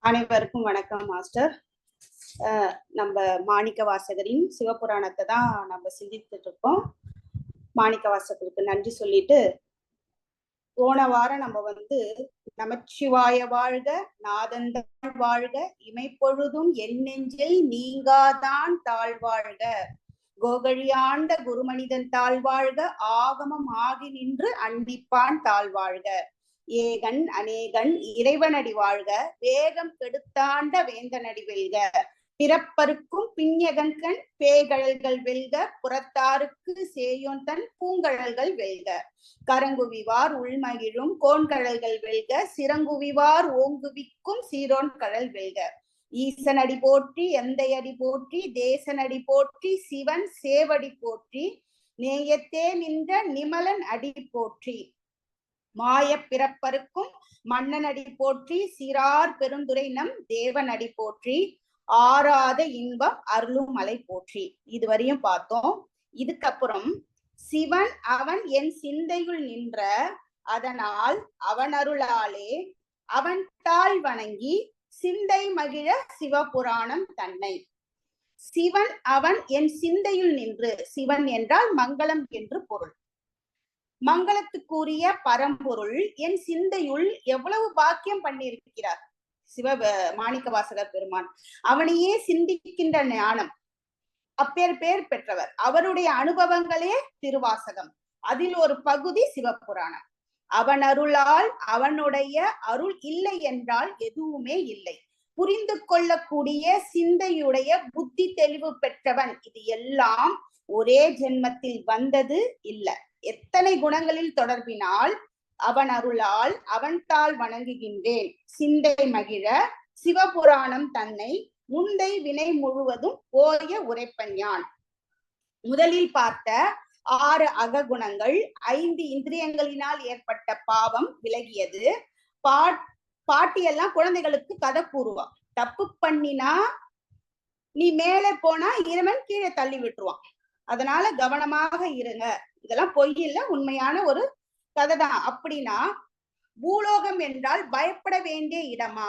அனைவருக்கும் வணக்கம் மாஸ்டர். நம்ம மாணிக்க வாசகரின் சிவபுராணத்தை தான் நம்ம சிந்தித்துட்டு இருக்கோம். மாணிக்க வாசகருக்கு நன்றி சொல்லிட்டு, போன வாரம் நம்ம நமச்சிவாய வாழ்க, நாதந்தாள் வாழ்க, இமைப்பொழுதும் என் நெஞ்சில் நீங்காதான் தாழ்வாழ்க, கோகழியாண்ட குருமனிதன் தாழ்வாழ்க, ஆகமம் ஆகி நின்று அண்டிப்பான் தாழ்வாழ்க, ஏகன் அநேகன் இறைவனடி வாழ்க, வேகம் கெடுத்தாண்ட வேந்தனடி வெல்க, பிறப்பருக்கும் பிஞகன்கண் பேகழல்கள் வெல்க, புறத்தாருக்கு சேயோன் தன் பூங்கழல்கள் வெல்க, கரங்குவிவார் உள்மகிழும் கோன்கழல்கள் வெல்க, சிறங்குவிவார் ஓங்குவிக்கும் சீரோன் கழல் வெல்க, ஈசனடி போற்றி எந்தையடி போற்றி தேசனடி போற்றி சிவன் சேவடி போற்றி, நேயத்தே நின்ற நிமலன் அடி போற்றி, மாய பிறப்பருக்கும் மன்னனடி போற்றி, சீரார் பெருந்துரை நம் தேவனடி போற்றி, ஆறாத இன்பம் அருளும் மலை போற்றி. இதுவரையும் பார்த்தோம். இதுக்கப்புறம் சிவன் அவன் என் சிந்தையுள் நின்ற, அதனால் அவன் அருளாலே அவன் தாழ் வணங்கி சிந்தை மகிழ சிவபுராணம் தன்னை. சிவன் அவன் என் சிந்தையுள் நின்று, சிவன் என்றால் மங்களம் என்று பொருள். மங்களத்துக்குரிய பரம்பொருள் என் சிந்தையுள் எவ்வளவு பாக்கியம் பண்ணியிருக்கிறார் மாணிக்க வாசகர் பெருமான். அவனையே சிந்திக்கின்ற ஞானம், பேர் பெற்றவர். அவருடைய அனுபவங்களே திருவாசகம். அதில் ஒரு பகுதி சிவபுராணம். அவன் அருளால், அவனுடைய அருள் இல்லை என்றால் எதுவுமே இல்லை. புரிந்து கொள்ளக்கூடிய சிந்தையுடைய புத்தி தெளிவு பெற்றவன். இது எல்லாம் ஒரே ஜென்மத்தில் வந்தது இல்லை. எத்தனை குணங்களில் தொடர்பினால் அவன் அருளால் அவன் தாள் வணங்குகின்றேன், சிந்தை மகிழ சிவபுராணம் தன்னை முந்தை வினை முழுவதும் போய உரைப்பஞ்ஞான். முதலில் பார்த்த 6 அககுணங்கள், 5 இந்திரியங்களினால் ஏற்பட்ட பாவம் விலகியது. பாட்டியெல்லாம் குழந்தைகளுக்கு கதை கூறுவான். தப்பு பண்ணினா நீ மேலே போனா இறைவன் கீழே தள்ளி விட்டுருவான், அதனால கவனமாக இருங்க. இதெல்லாம் பொய் இல்ல, உண்மையான ஒரு கதை தான். அப்படின்னா பூலோகம் என்றால் பயப்பட வேண்டிய இடமா?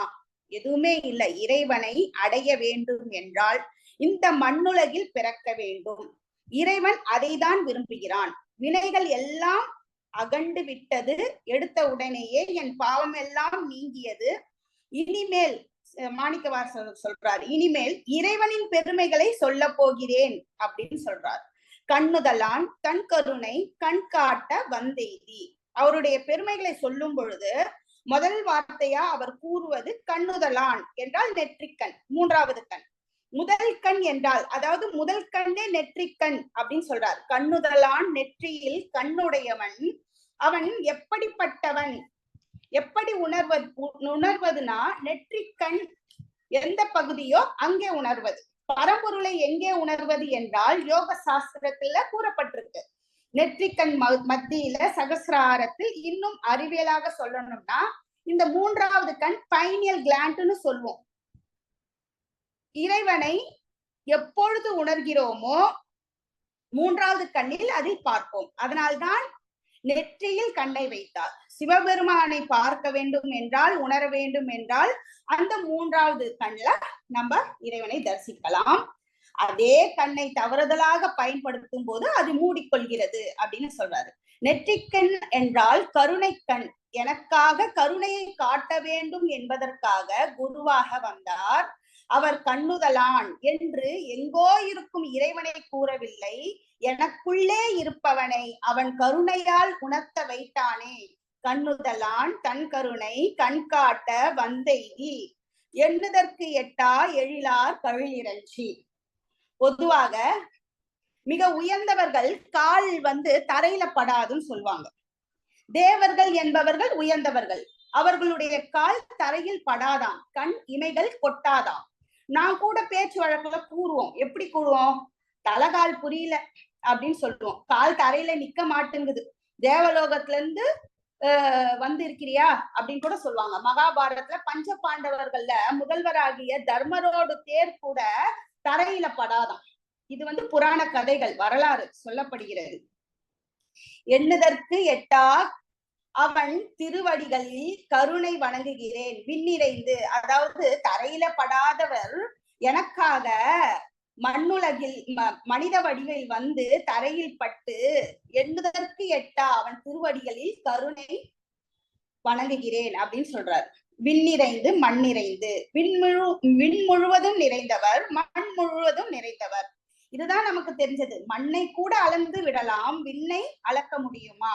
எதுவுமே இல்லை. இறைவனை அடைய வேண்டும் என்றால் இந்த மண்ணுலகில் பிறக்க வேண்டும். இறைவன் அதை தான் விரும்புகிறான். வினைகள் எல்லாம் அகண்டு விட்டது, எடுத்த உடனேயே என் பாவம் எல்லாம் நீங்கியது. இனிமேல் மாணிக்க வாசகர் சொல்றார், இனிமேல் இறைவனின் பெருமைகளை சொல்ல போகிறேன் அப்படின்னு சொல்றார். கண்ணுதலான் கண் கருணை கண் காட்ட வந்தெய்தி. அவருடைய பெருமைகளை சொல்லும் பொழுது முதல் வார்த்தையா அவர் கூறுவது கண்ணுதலான் என்றால் நெற்றிக்கண், 3வது கண். முதல் கண் என்றால், அதாவது முதல் கண்ணே நெற்றிக்கண் அப்படின்னு சொல்றார். கண்ணுதலான் நெற்றியில் கண்ணுடையவன். அவன் எப்படிப்பட்டவன்? எப்படி உணர்வதுனா, நெற்றிக்கண் எந்த பகுதியோ அங்கே உணர்வது. பரம்பொருளை எங்கே உணர்வது என்றால் யோக சாஸ்திரத்துல கூறப்பட்டிருக்கு. நெற்றிக்கண் மத்தியில சகசிராரத்தில் இன்னும் அறிவியலாக சொல்லணும்னா இந்த 3வது கண் பைனியல் கிளாண்ட்னு சொல்லுவோம். இறைவனை எப்பொழுது உணர்கிறோமோ 3வது கண்ணில் அதில் பார்ப்போம். அதனால்தான் நெற்றியில் கண்ணை வைத்தார். சிவபெருமானை பார்க்க வேண்டும் என்றால், உணர வேண்டும் என்றால் அந்த 3வது கண்ல நம்ம இறைவனை தரிசிக்கலாம். அதே கண்ணை தவறுதலாக பயன்படுத்தும் போது அது மூடிக்கொள்கிறது அப்படின்னு சொல்றாரு. நெற்றிக்கண் என்றால் கருணை கண். எனக்காக கருணையை காட்ட வேண்டும் என்பதற்காக குருவாக வந்தார். அவர் கண்ணுதலான் என்று எங்கோ இருக்கும் இறைவனை கூறவில்லை, எனக்குள்ளே இருப்பவனை அவன் கருணையால் உணர்த்த வைத்தானே. கண்ணுதலான் தன் கருணை கண் காட்ட வந்தெய்தி, எண்ணுதற்கு எட்டா எழிலார் கழிலிறஞ்சி. பொதுவாக மிக உயர்ந்தவர்கள் கால் தரையில படாதுன்னு சொல்லுவாங்க. தேவர்கள் என்பவர்கள் உயர்ந்தவர்கள், அவர்களுடைய கால் தரையில் படாதாம், கண் இமைகள் கொட்டாதாம். நான் கூட பேச்சு வழக்குல கூறுவோம். எப்படி கூறுவோம்? தலகால் புரியல அப்படின்னு சொல்லுவோம். கால் தரையில நிக்க மாட்டேங்குது, தேவலோகத்துல இருந்து இருக்கிறியா அப்படின்னு கூட சொல்லுவாங்க. மகாபாரதத்துல பஞ்ச பாண்டவர்கள்ல முதல்வராகிய தர்மரோடு தேர் கூட தரையில படாதாம். இது புராண கதைகள், வரலாறு சொல்லப்படுகிறது. எண்ணுதற்கு எட்டா அவன் திருவடிகளில் கருணை வணங்குகிறேன். விண்ணிறைந்து, அதாவது தரையில படாதவர் எனக்காக மண்ணுலகில் மனித வடிவில் வந்து தரையில் பட்டு எண்ணுதற்கு எட்டா அவன் திருவடிகளில் கருணை வணங்குகிறேன் அப்படின்னு சொல்றாரு. விண்ணிறைந்து மண்ணிறைந்து, விண் முழுவதும் நிறைந்தவர், மண் முழுவதும் நிறைந்தவர். இதுதான் நமக்கு தெரிஞ்சது. மண்ணை கூட அளந்து விடலாம், விண்ணை அளக்க முடியுமா?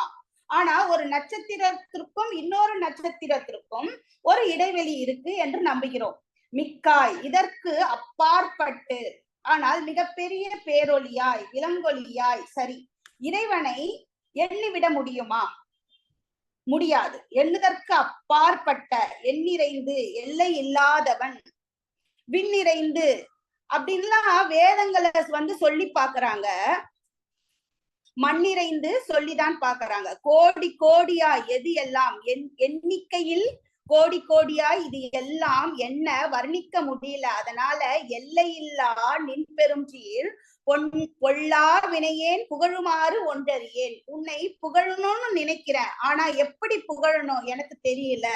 ஆனா ஒரு நட்சத்திரத்திற்கும் இன்னொரு நட்சத்திரத்திற்கும் ஒரு இடைவெளி இருக்கு என்று நம்புகிறோம். மிக்காய் இதற்கு அப்பாற்பட்டு, ஆனால் மிகப்பெரிய பேரொளியாய் இளங்கொலியாய், சரி, இறைவனை எண்ணிவிட முடியுமா? முடியாது. எண்ணுதற்கு அப்பாற்பட்ட, எண்ணிறைந்து, எல்லை இல்லாதவன், விண்ணிறைந்து அப்படின்லாம் வேதங்களை வந்து சொல்லி பாக்குறாங்க. மண்ணிறைந்து சொல்லிதான் பாக்குறாங்க. கோடி கோடியா எது எல்லாம் எண்ணிக்கையில் கோடி கோடியாய் இது எல்லாம் என்ன வர்ணிக்க முடியல. அதனால எல்லையில்லா நின் பெரும் சீர் பொல்லா வினையேன் புகழுமாறு ஒன்றறியேன். உன்னை புகழணும்னு நினைக்கிறேன், ஆனா எப்படி புகழணும் எனக்கு தெரியல,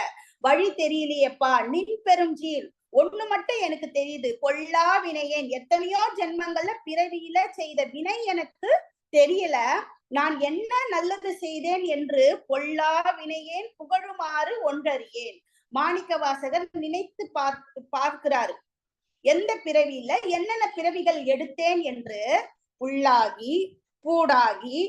வழி தெரியலையப்பா. நின் பெரும் சீர் ஒண்ணு மட்டும் எனக்கு தெரியுது, பொல்லா வினையேன். எத்தனையோ ஜென்மங்கள்ல பிறவியில செய்த வினை எனக்கு தெரியல, நான் என்ன நல்லது செய்தேன் என்று பொல்லா வினையேன் புகழுமாறு ஒன்றறியேன். மாணிக்க வாசகர் நினைத்து பார்க்கிறாரு, எந்த பிறவியில என்னென்ன பிறவிகள் எடுத்தேன் என்று. புல்லாகி, பூடாகி,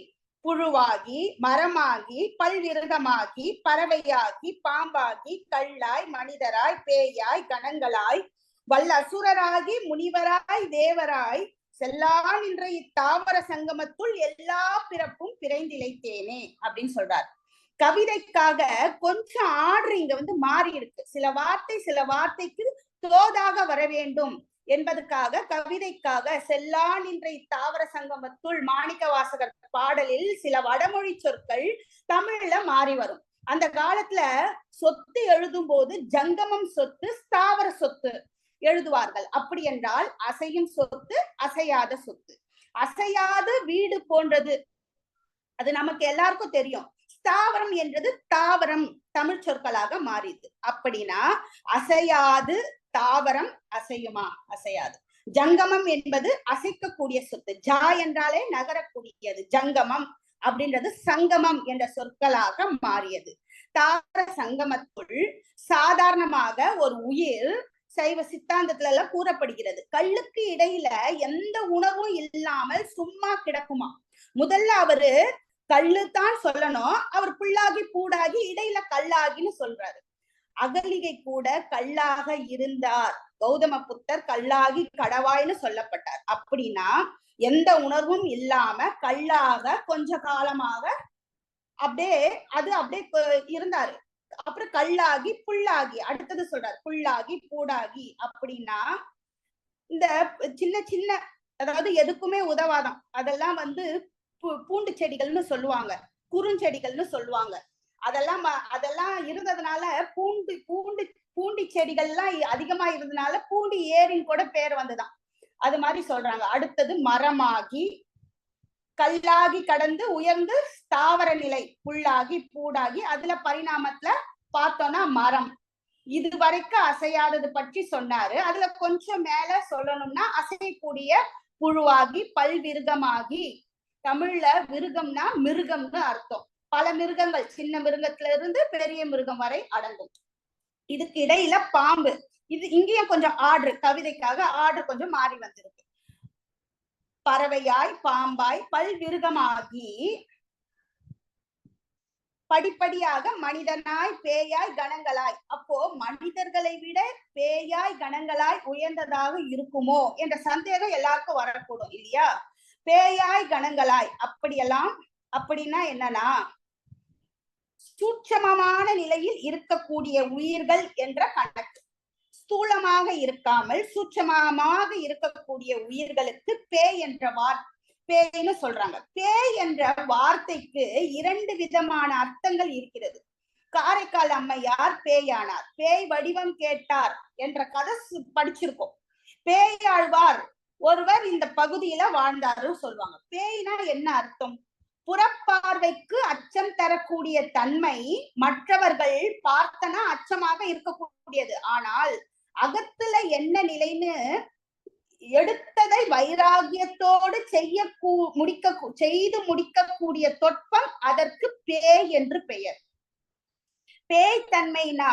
புழுவாகி, மரமாகி, பல்விருகமாகி, பறவையாகி, பாம்பாகி, கல்லாய், மனிதராய், பேயாய், கணங்களாய், வல்லசுரராகி, முனிவராய், தேவராய், செல்லான் என்ற இத்தாவர சங்கமத்துள் எல்லா பிறப்பும் பிறைந்திழைத்தேனே அப்படின்னு சொல்றார். கவிதைக்காக கொஞ்சம் ஆர்டர் இங்க வந்து மாறி இருக்கு. சில வார்த்தைக்கு தோதாக வர வேண்டும் என்பதற்காக, கவிதைக்காக செல்லான் என்ற இத்தாவர சங்கமத்துள் மாணிக்க வாசகர் பாடலில் சில வடமொழி சொற்கள் தமிழ்ல மாறி வரும். அந்த காலத்துல சொத்து எழுதும் போது ஜங்கமம் சொத்து, ஸ்தாவர சொத்து எழுதுவார்கள். அப்படி என்றால் அசையும் சொத்து, அசையாத சொத்து. அசையாத வீடு போன்றது, அது நமக்கு எல்லாருக்கும் தெரியும். ஸ்தாவரம் என்றது தாவரம் தமிழ் சொற்களாக மாறிது. அப்படின்னா அசையாது தாவரம் அசையுமா? அசையாது. ஜங்கமம் என்பது அசைக்கக்கூடிய சொத்து. ஜா என்றாலே நகரக்கூடியது. ஜங்கமம் அப்படின்றது சங்கமம் என்ற சொற்களாக மாறியது. தாவர சங்கமத்துள் சாதாரணமாக ஒரு உயிர் சைவ சித்தாந்தத்துல எல்லாம் கூறப்படுகிறது, கல்லுக்கு இடையில எந்த உணவும் இல்லாமல் சும்மா கிடக்குமா. முதல்ல அவரு கல்லுதான் சொல்லணும், அவர் புல்லாகி பூடாகி இடையில கல்லாகின்னு சொல்றாரு. அகலிகை கூட கல்லாக இருந்தார், கௌதம புத்தர் கல்லாகி கடவாய்னு சொல்லப்பட்டார். அப்படின்னா எந்த உணர்வும் இல்லாம கல்லாக கொஞ்ச காலமாக அப்படியே இருந்தாரு. அப்புறம் கல்லாகி புல்லாகி, அடுத்தது சொல்றாரு புல்லாகி பூடாகி. அப்படின்னா இந்த சின்ன சின்ன, அதாவது எதுக்குமே உதவாதான், அதெல்லாம் வந்து பூண்டு செடிகள்னு சொல்லுவாங்க, குறுஞ்செடிகள்னு சொல்லுவாங்க. அதெல்லாம் இருந்ததுனால பூண்டி செடிகள்லாம் அதிகமா இருந்ததுனால பூண்டி ஏரின்னு கூட பேர் வந்துதான். அது மாதிரி சொல்றாங்க. அடுத்தது மரமாகி கல்லாகி கடந்து உயர்ந்து தாவர நிலை புல்லாகி பூடாகி, அதுல பரிணாமத்துல பார்த்தோம்னா மரம். இது வரைக்கும் அசையாதது பற்றி சொன்னாரு. அதுல கொஞ்சம் மேல சொல்லணும்னா அசையக்கூடிய புழுவாகி பல்விருகமாகி. தமிழ்ல விருகம்னா மிருகம்னு அர்த்தம். பல மிருகங்கள், சின்ன மிருகத்துல இருந்து பெரிய மிருகம் வரை அடங்கும். இதுக்கு இடையில பாம்பு. இது இங்கேயும் கொஞ்சம் ஆர்டர், கவிதைக்காக ஆர்டர் கொஞ்சம் மாறி வந்திருக்கு. பறவையாய், பாம்பாய், பல்விருகமாகி படிப்படியாக மனிதனாய், பேயாய், கணங்களாய். அப்போ மனிதர்களை விட பேயாய், கணங்களாய் உயர்ந்ததாக இருக்குமோ என்ற சந்தேகம் எல்லாருக்கும் வரக்கூடும் இல்லையா? பேயாய், கணங்களாய் அப்படியெல்லாம், அப்படின்னா என்னன்னா சூட்சமமான நிலையில் இருக்கக்கூடிய உயிர்கள் என்ற கணக்கு. ஸ்தூலமாக இருக்காமல் சூட்சமமாக இருக்கக்கூடிய உயிர்களுக்கு பேய் என்ற பேய்னு சொல்றாங்க. பேய் என்ற வார்த்தைக்கு 2 விதமான அர்த்தங்கள் இருக்கிறது. காரைக்கால் அம்மையார் பேயானார், பேய் வடிவம் கேட்டார் என்ற கதை படிச்சிருக்கோம். பேயாழ்வார் ஒருவர் இந்த பகுதியில வாழ்ந்தாருன்னு சொல்லுவாங்க. பேய்னா என்ன அர்த்தம்? புறப்பார்வைக்கு அச்சம் தரக்கூடிய தன்மை மற்றவர்கள் பார்த்தனா அச்சமாக இருக்கக்கூடியது. ஆனால் அகத்துல என்ன நிலைன்னு எடுத்ததை வைராகியத்தோடு செய்து முடிக்கக்கூடிய தொட்பம் அதற்கு பேய் என்று பெயர். பேய் தன்மைனா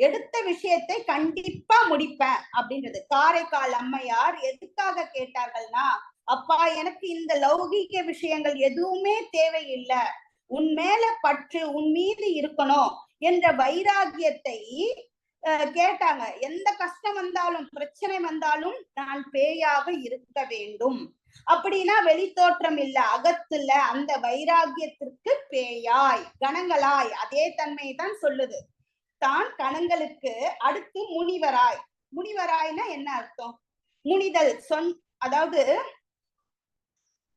எடுத்த விஷயத்தை கண்டிப்பா முடிப்பேன் அப்படின்றது. காரைக்கால் அம்மையார் எதுக்காக கேட்டார்கள்னா, அப்பா எனக்கு இந்த லௌகீக விஷயங்கள் எதுவுமே தேவையில்லை, உன் மேல பற்று உன் மீது இருக்கணும் என்ற வைராகியத்தை கேட்டாங்க. எந்த கஷ்டம் வந்தாலும் பிரச்சனை வந்தாலும் நான் பேயாக இருக்க வேண்டும் அப்படின்னா வெளி தோற்றம் இல்ல, அகத்துல அந்த வைராகியத்திற்கு பேயாய் கணங்களாய் அதே தன்மை தான் சொல்லுது. தான் கணங்களுக்கு அடுத்து முனிவராய். முனிவராய்னா என்ன அர்த்தம்? முனிதல் அதாவது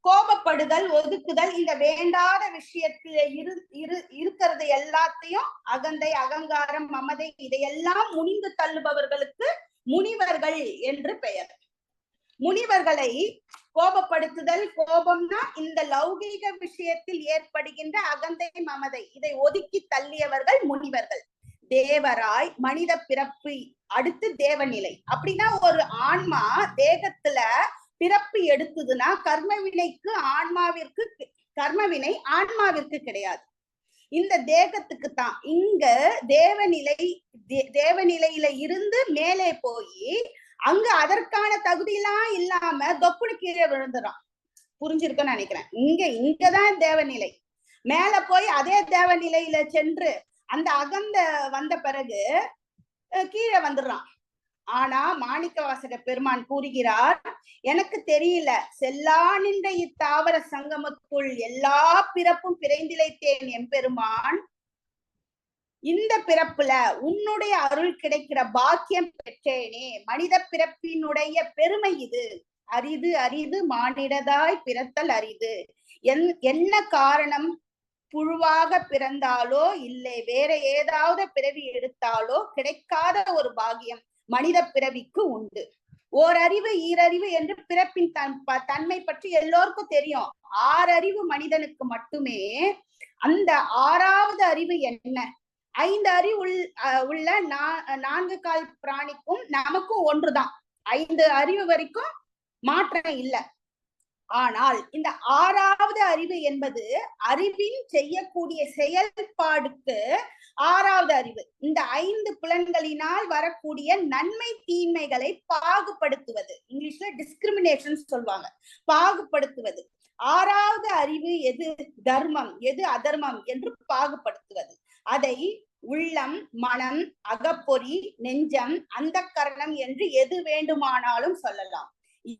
கோபப்படுதல், ஒதுக்குதல், இந்த வேண்டாத விஷயத்துல இருக்கிறது எல்லாத்தையும் அகந்தை அகங்காரம் மமதை இதையெல்லாம் முனிந்து தள்ளுபவர்களுக்கு முனிவர்கள் என்று பெயர். முனிவர்களை கோபப்படுத்துதல், கோபம்னா இந்த லௌகீக விஷயத்தில் ஏற்படுகின்ற அகந்தை மமதை இதை ஒதுக்கி தள்ளியவர்கள் முனிவர்கள். தேவராய் மனித பிறப்பு அடுத்து தேவநிலை. அப்படின்னா ஒரு ஆன்மா தேகத்துல பிறப்பு எடுத்ததுன்னா கர்மவினைக்கு ஆன்மாவிற்கு கர்மவினை ஆன்மாவிற்கு கிடையாது, இந்த தேகத்துக்கு தான். இங்க தேவநிலையில இருந்து மேலே போய் அங்க அதற்கான தகுதியெல்லாம் இல்லாம தொப்புனு கீழே விழுந்துறான். புரிஞ்சிருக்குன்னு நினைக்கிறேன். இங்கதான் தேவநிலை. மேல போய் அதே தேவநிலையில சென்று அந்த அகந்த வந்த பிறகு கீழே வந்துடுறான். ஆனா மாணிக்கவாசக பெருமான் கூறுகிறார், எனக்கு தெரியல, செல்லா நின்ற இத்தாவர சங்கமத்துள் எல்லா பிறப்பும் பிறைந்திழைத்தேன் எம்பெருமான், இந்த பிறப்புல உன்னுடைய அருள் கிடைக்கிற பாக்கியம் பெற்றேனே, மனித பிறப்பினுடைய பெருமை இது, அரிது அரிது மானிடதாய் பிறத்தல் அரிது. என்ன காரணம்? புழுவாக பிறந்தாலோ இல்லை வேற ஏதாவது பிறவி எடுத்தாலோ கிடைக்காத ஒரு பாக்கியம் மனித பிறவிக்கு உண்டு. ஓரறிவு ஈரறிவு என்று பிறப்பின் தன்மை பற்றி எல்லோருக்கும் தெரியும். 6 அறிவு மனிதனுக்கு மட்டுமே. அந்த 6வது அறிவு என்ன? 5 அறிவு உள்ள 4 கால் பிராணிக்கும் நமக்கும் ஒன்றுதான். 5 அறிவு வரைக்கும் மாற்றம் இல்லை. ஆனால் இந்த 6வது அறிவு என்பது அறிவின் செய்யக்கூடிய செயல்பாடுக்கு 6வது அறிவு. இந்த 5 புலன்களினால் வரக்கூடிய நன்மை தீமைகளை பாகுபடுத்துவது, இங்கிலீஷ்ல டிஸ்கிரிமினேஷன் சொல்லுவாங்க, பாகுபடுத்துவது. 6வது அறிவு எது தர்மம் எது அதர்மம் என்று பாகுபடுத்துவது. அதை உள்ளம், மனம், அகப்பொறி, நெஞ்சம், அந்தக்கரணம் என்று எது வேண்டுமானாலும் சொல்லலாம்.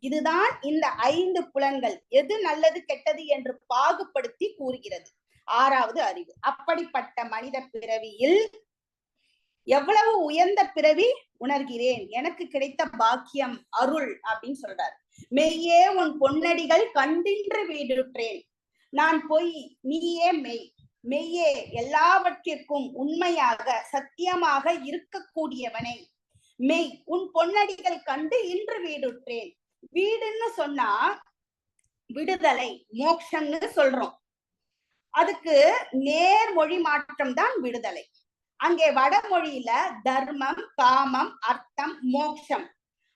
இதுதான் இந்த 5 புலன்கள் எது நல்லது கெட்டது என்று பாகுபடுத்தி கூறுகிறது 6வது அறிவு. அப்படிப்பட்ட மனித பிறவியில் எவ்வளவு உயர்ந்த பிறவி உணர்கிறேன், எனக்கு கிடைத்த பாக்கியம் அருள் அப்படின்னு சொல்றாரு. மெய்யே உன் பொன்னடிகள் கண்டின்று வீடுற்றேன், நான் பொய் நீயே மெய், மெய்யே எல்லாவற்றிற்கும் உண்மையாக சத்தியமாக இருக்கக்கூடியவனை, மெய் உன் பொன்னடிகள் கண்டு இன்று வீடுற்றேன். வீடுன்னு சொன்னா விடுதலை மோட்சம்னு சொல்றோம். அதுக்கு நேர் மொழி மாற்றம் தான் விடுதலை. அங்கே வடமொழியில தர்மம், காமம், அர்த்தம், மோட்சம்.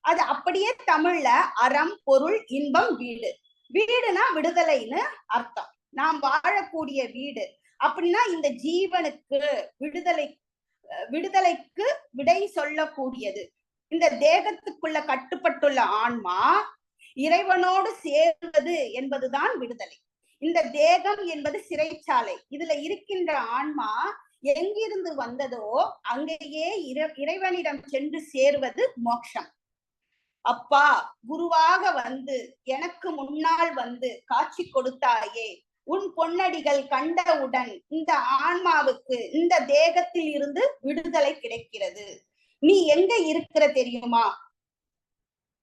அது அப்படியே தமிழ்ல அறம், பொருள், இன்பம், வீடு. வீடுனா விடுதலைன்னு அர்த்தம். நாம் வாழக்கூடிய வீடு அப்படின்னா இந்த ஜீவனுக்கு விடுதலைக்கு விடை சொல்லக்கூடியது. இந்த தேகத்துக்குள்ள கட்டுப்பட்டுள்ள ஆன்மா இறைவனோடு சேர்வது என்பதுதான் விடுதலை. இந்த தேகம் என்பது சிறைச்சாலை. இதுல இருக்கின்ற ஆன்மா எங்கிருந்து வந்ததோ அங்கேயே இறைவனிடம் சென்று சேர்வது மோட்சம். அப்பா குருவாக வந்து எனக்கு முன்னால் வந்து காட்சி கொடுத்தாயே, உன் பொன்னடிகள் கண்டவுடன் இந்த ஆன்மாவுக்கு இந்த தேகத்தில் இருந்து விடுதலை கிடைக்கிறது. நீ எங்க இருக்கிற தெரியுமா?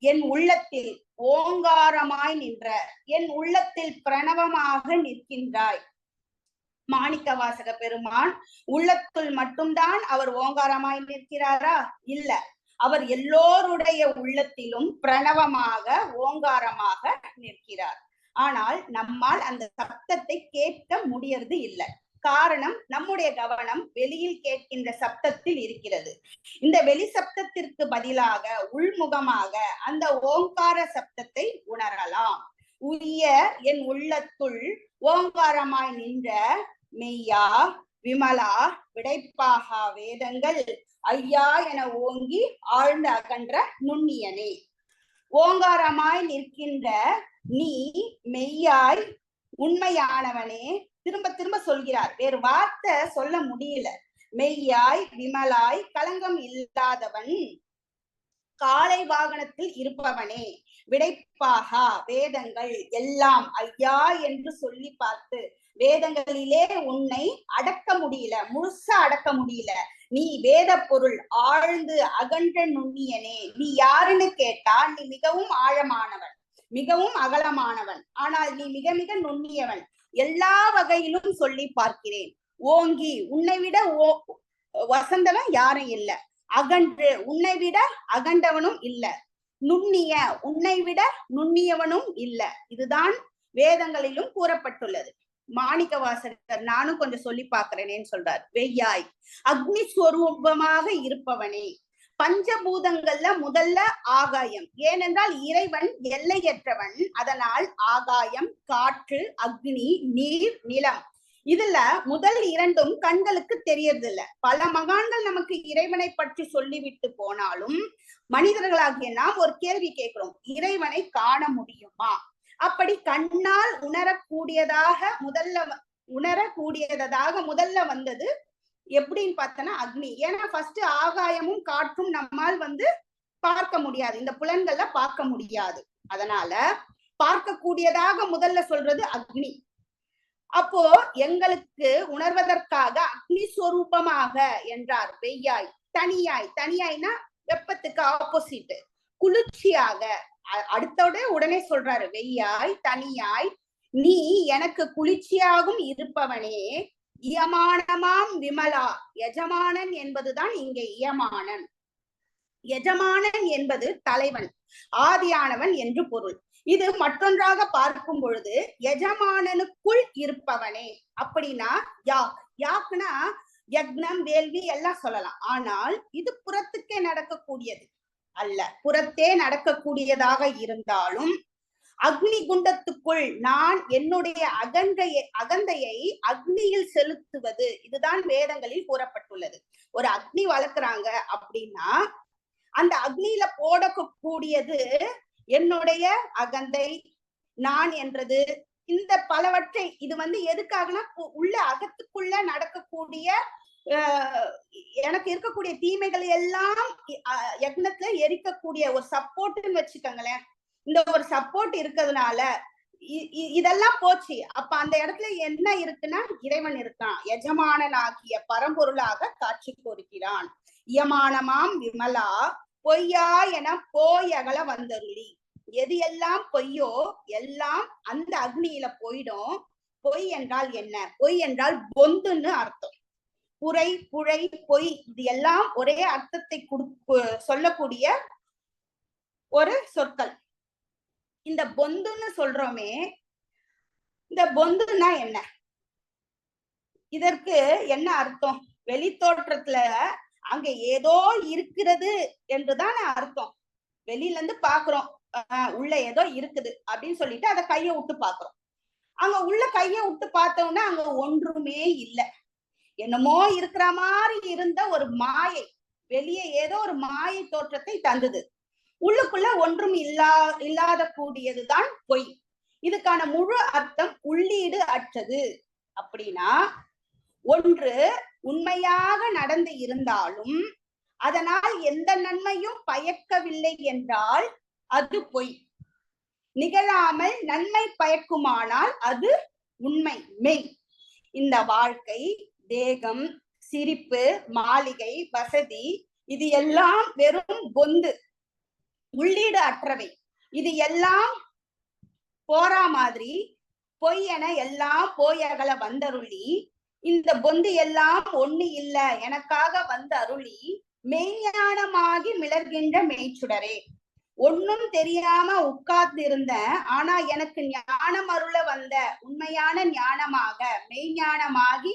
என் உள்ளத்தில் ஓங்காரமாய் நின்ற, என் உள்ளத்தில் பிரணவமாக நிற்கின்றாய். மாணிக்கவாசக பெருமான் உள்ளத்துள் மட்டும்தான் அவர் ஓங்காரமாய் நிற்கிறாரா? இல்ல, அவர் எல்லோருடைய உள்ளத்திலும் பிரணவமாக ஓங்காரமாக நிற்கிறார். ஆனால் நம்மால் அந்த சப்தத்தை கேட்க முடியறது இல்லை. காரணம், நம்முடைய கவனம் வெளியில் கேட்கின்ற சப்தத்தில் இருக்கிறது. இந்த வெளி சப்தத்திற்கு பதிலாக உள்முகமாக அந்த ஓங்கார சப்தத்தை உணரலாம். உய்ய என் உள்ளத்துள் ஓங்காரமாய் நின்ற மெய்யா விமலா விடைப்பாகா வேதங்கள் ஐயா என ஓங்கி ஆழ்ந்து அகன்ற நுண்ணியனே. ஓங்காரமாய் நிற்கின்ற நீ மெய்யாய் உண்மையானவனே. திரும்ப திரும்ப சொல்கிறார், வேறு வார்த்தை சொல்ல முடியல. மெய்யாய் விமலாய் களங்கம் இல்லாதவன், காலை வாகனத்தில் இருப்பவனே, விடைப்பாகா வேதங்கள் எல்லாம் ஐயா என்று சொல்லி பார்த்து வேதங்களிலே உன்னை அடக்க முடியல, முழுசா அடக்க முடியல. நீ வேத பொருள் ஆழ்ந்து அகன்ற நுண்ணியனே. நீ யாருன்னு கேட்டா, நீ மிகவும் ஆழமானவன், மிகவும் அகலமானவன், ஆனால் நீ மிக மிக நுண்ணியவன். எல்லா வகையிலும் சொல்லி பார்க்கிறேன். ஓங்கி, உன்னை விட வசந்தவன் யாரும் இல்ல. அகன்று, உன்னை விட அகண்டவனும் இல்ல. நுண்ணிய, உன்னை விட நுண்ணியவனும் இல்ல. இதுதான் வேதங்களிலும் கூறப்பட்டுள்ளது. மாணிக்கவாசகர் நானும் கொஞ்சம் சொல்லி பார்க்கிறேனேன்னு சொல்றார். வெய்யாய் அக்னி ஸ்வரூபமாக இருப்பவனே. பஞ்சபூதங்கள்ல முதல்ல ஆகாயம். ஏனென்றால் இறைவன் எல்லையற்றவன். அதனால் ஆகாயம், காற்று, அக்னி, நீர், நிலம், இதுல முதல் இரண்டும் கண்களுக்கு தெரியறதில்ல. பல மகான்கள் நமக்கு இறைவனை பற்றி சொல்லிவிட்டு போனாலும் மனிதர்களாகிய நாம் ஒரு கேள்வி கேட்கிறோம், இறைவனை காண முடியுமா? அப்படி கண்ணால் உணரக்கூடியதாக முதல்ல வந்தது எப்படின்னு பார்த்தோன்னா அக்னி. ஏன்னா ஃபர்ஸ்ட் ஆகாயமும் காற்றும் நம்மால் பார்க்க முடியாது, இந்த புலன்கள்ல பார்க்க முடியாது. அதனால பார்க்கக்கூடியதாக முதல்ல சொல்றது அக்னி. அப்போ எங்களுக்கு உணர்வதற்காக அக்னி ஸ்வரூபமாக என்றார். வெய்யாய், தனியாய், தனியாய்னா வெப்பத்துக்கு ஆப்போசிட், குளிர்ச்சியாக. அடுத்தோட உடனே சொல்றாரு, வெய்யாய் தனியாய் நீ எனக்கு குளிர்ச்சியாகவும் இருப்பவனே. இயமானமாம் விமலா, எஜமானன் என்பதுதான் இங்கே இயமானன். எஜமானன் என்பது தலைவன், ஆதியானவன் என்று பொருள். இது மற்றொன்றாக பார்க்கும் பொழுது எஜமானனுக்குள் இருப்பவனே. அப்படின்னா யாக், யாக்குனா யக்னம், வேள்வி எல்லாம் சொல்லலாம். ஆனால் இது புறத்துக்கே நடக்கக்கூடியது அல்ல. புறத்தே நடக்கக்கூடியதாக இருந்தாலும் அக்னி குண்டத்துக்குள் நான் என்னுடைய அகந்தையை அக்னியில் செலுத்துவது, இதுதான் வேதங்களில் கூறப்பட்டுள்ளது. ஒரு அக்னி வளர்க்குறாங்க அப்படின்னா அந்த அக்னியில போடக்கூடியது என்னுடைய அகந்தை, நான் என்றது, இந்த பலவற்றை. இது எதுக்காகனா உள்ள அகத்துக்குள்ள நடக்கக்கூடிய எனக்கு இருக்கக்கூடிய தீமைகள் எல்லாம் யக்னத்துல எரிக்கக்கூடிய ஒரு சப்போர்ட்னு வச்சுக்கோங்களேன். இந்த ஒரு சப்போர்ட் இருக்கிறதுனால இதெல்லாம் போச்சு. அப்ப அந்த இடத்துல என்ன இருக்குன்னா இறைவன் இருக்கான், எஜமானனாகிய பரம்பொருளாக காட்சி கொடுக்கிறான். இயமானமாம் விமலா பொய்யா என போய் அகல வந்தருளி. எது எல்லாம் பொய்யோ எல்லாம் அந்த அக்னியில போயிடும். பொய் என்றால் என்ன? பொய் என்றால் பொந்துன்னு அர்த்தம். புரை, புழை, பொய், இது எல்லாம் ஒரே அர்த்தத்தை சொல்லக்கூடிய ஒரு சொற்கள். இந்த பொந்துன்னு சொல்றோமே, இந்த பொந்துன்னா என்ன? இதற்கு என்ன அர்த்தம்? வெளி தோற்றத்துல அங்க ஏதோ இருக்கிறது என்றுதான் அர்த்தம். வெளியில இருந்து பாக்குறோம், உள்ள ஏதோ இருக்குது அப்படின்னு சொல்லிட்டு அதை கைய விட்டு பாக்குறோம். அங்க உள்ள கைய விட்டு பார்த்தோம்னா அங்க ஒன்றுமே இல்லை. என்னமோ இருக்கிற மாதிரி இருந்த ஒரு மாயை வெளியே ஏதோ ஒரு மாயை தோற்றத்தை தந்தது. உள்ளுக்குள்ள ஒன்றும் இல்லாத கூடியதுதான் பொய். இதுக்கான முழு அர்த்தம் உள்ளீடு அற்றது. அப்படின்னா ஒன்று உண்மையாக நடந்து இருந்தாலும் அதனால் எந்த நன்மையும் பயக்கவில்லை என்றால் அது பொய். நிகழாமல் நன்மை பயக்குமானால் அது உண்மை, மெய். இந்த வாழ்க்கை, தேகம், சிரிப்பு, மாளிகை, வசதி, இது எல்லாம் வெறும் பொந்து, உள்ளீடு அற்றவை. இது எல்லாம் போரா மாதிரி பொய் என எல்லாம் போய் அகல வந்தருளி. இந்த பொந்து எல்லாம் ஒண்ணு இல்ல எனக்காக வந்த அருளி மெய்ஞானமாகி மிளர்கின்ற மெய்ச்சுடரே. ஒன்னும் தெரியாம உட்கார்ந்து இருந்தேன், ஆனா எனக்கு ஞானம் அருள வந்த உண்மையான ஞானமாக மெய்ஞானமாகி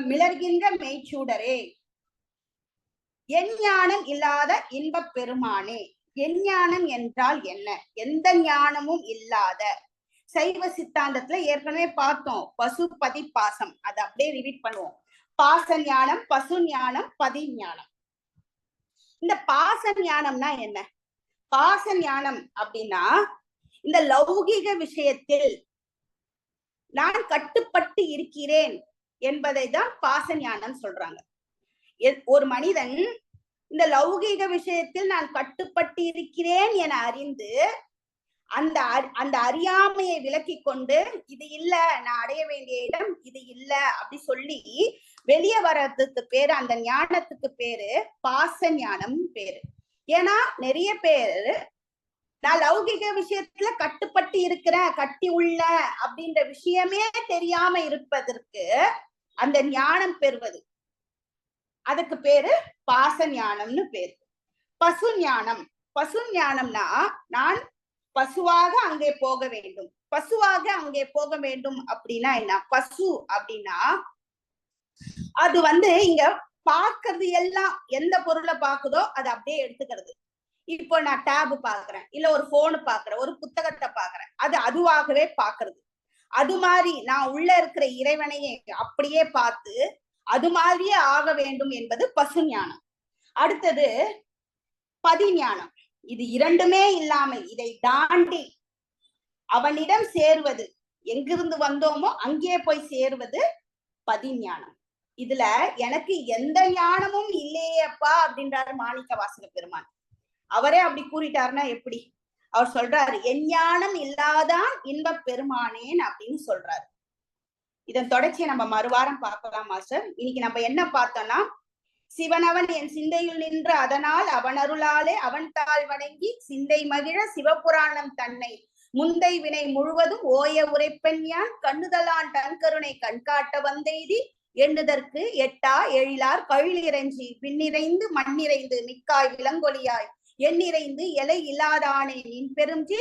மிளர்கின்ற மெய்ச்சூடரே, என் ஞானம் இல்லாத இன்பப் பெருமானே. என் ஞானம் என்றால் என்ன? எந்த ஞானமும் இல்லாத. சைவ சித்தாந்தத்துல ஏற்கனவே பார்த்தோம், பசுபதி பாசம். அதை அப்படியே ரிப்பீட் பண்ணுவோம். பாச ஞானம், பசு ஞானம், பதி ஞானம். இந்த பாச ஞானம்னா என்ன? பாச ஞானம் அப்படின்னா இந்த லௌகிக விஷயத்தில் நான் கட்டுப்பட்டு இருக்கிறேன் என்பதை தான் பாச ஞானம் சொல்றாங்க. ஒரு மனிதன் இந்த லௌகீக விஷயத்தில் நான் கட்டுப்பட்டு இருக்கிறேன் என அறிந்து அந்த அறியாமையை விலக்கி கொண்டு இது இல்ல, நான் அடைய வேண்டிய இடம் இது இல்ல அப்படி சொல்லி வெளியே வர்றதுக்கு பேரு, அந்த ஞானத்துக்கு பேரு பாச ஞானம் பேரு. ஏன்னா நிறைய பேரு நான் லௌகிக விஷயத்துல கட்டுப்பட்டு இருக்கிறேன், கட்டி உள்ள அப்படின்ற விஷயமே தெரியாம இருப்பதற்கு அந்த ஞானம் பெறுவது, அதுக்கு பேரு பாச ஞானம்னு பேரு. பசு ஞானம். பசு ஞானம்னா நான் பசுவாக அங்கே போக வேண்டும். பசுவாக அங்கே போக வேண்டும் அப்படின்னா என்ன? பசு அப்படின்னா அது இங்க பாக்குறது எல்லாம் எந்த பொருளை பாக்குதோ அதை அப்படியே எடுத்துக்கிறது. இப்போ நான் டேப் பாக்குறேன், இல்ல ஒரு போனு பாக்குறேன், ஒரு புத்தகத்தை பாக்குறேன், அது அதுவாகவே பாக்குறது. அது மாதிரி நான் உள்ள இருக்கிற இறைவனையே அப்படியே பார்த்து அது மாதிரியே ஆக வேண்டும் என்பது பசு ஞானம். அடுத்தது பதி ஞானம். இது இரண்டுமே இல்லாமல் இதை தாண்டி அவனிடம் சேருவது, எங்கிருந்து வந்தோமோ அங்கே போய் சேருவது பதி ஞானம். இதுல எனக்கு எந்த ஞானமும் இல்லையேப்பா அப்படின்றாரு மாணிக்க வாசக பெருமான். அவரே அப்படி கூறிட்டாருன்னா எப்படி? அவர் சொல்றாரு, என் ஞானம் இல்லாதான் இன்பப் பெருமானேன் அப்படின்னு சொல்றாரு. இதன் தொடர்ச்சியை நம்ம மறுவாரம் பார்க்கலாம் மாஸ்டர். இன்னைக்கு நம்ம என்ன பார்த்தோம்னா, சிவனவன் என் சிந்தையில் நின்று அதனால் அவன் அருளாலே அவன் தாள் வணங்கி சிந்தை மகிழ சிவபுராணம் தன்னை முந்தை வினை முழுவதும் ஓய உரைப்பெண் யான் கண்ணுதலான் தன் கருணை கண்காட்ட வந்தெய்தி எண்ணுதற்கு எட்டா எழிலார் கழிலிறைஞ்சி பின்னிறைந்து மண்ணிறைந்து மிக்காய் விலங்கொலியாய் எண்ணிறைந்து எலை இல்லாதானே நின் பெருஞ்சி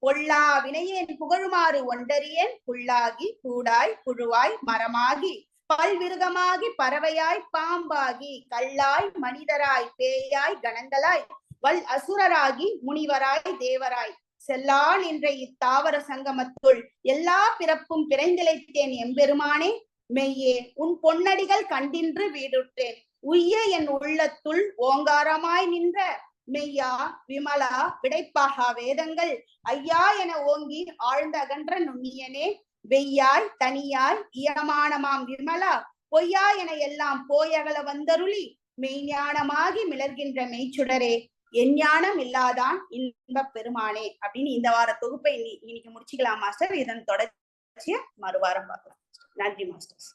பொல்லா வினையேன் புகழுமாறு ஒன்றறியேன் புல்லாகி கூடாய் புழுவாய் மரமாகி பல்விருகமாகி பறவையாய் பாம்பாகி கல்லாய் மனிதராய் பேயாய் கணங்களாய் வல் அசுரராகி முனிவராய் தேவராய் செல்லால் என்ற இத்தாவர சங்கமத்துள் எல்லா பிறப்பும் பிறைந்திழைத்தேன் எம்பெருமானே. மெய்யே உன் பொன்னடிகள் கண்டின்று வீடுற்றேன் உய்ய என் உள்ளத்துள் ஓங்காரமாய் நின்ற மெய்யா விமலா விடைப்பாகா வேதங்கள் ஐயா என ஓங்கி ஆழ்ந்த அகன்ற நுண்ணியனே. வெய்யாய் தனியாய் இயமானமாம் விமலா பொய்யா என எல்லாம் போயகல வந்தருளி மெய்ஞானமாகி மிளர்கின்ற மெய்ச்சுடரே, என் ஞானம் இல்லாதான் இன்பப் பெருமானே அப்படின்னு இந்த வார தொகுப்பை இன்னைக்கு முடிச்சுக்கலாம் மாஸ்டர். இதன் தொடர்ச்சிய மறுவாரம் பார்க்கலாம். நன்றி மாஸ்டர்ஸ்.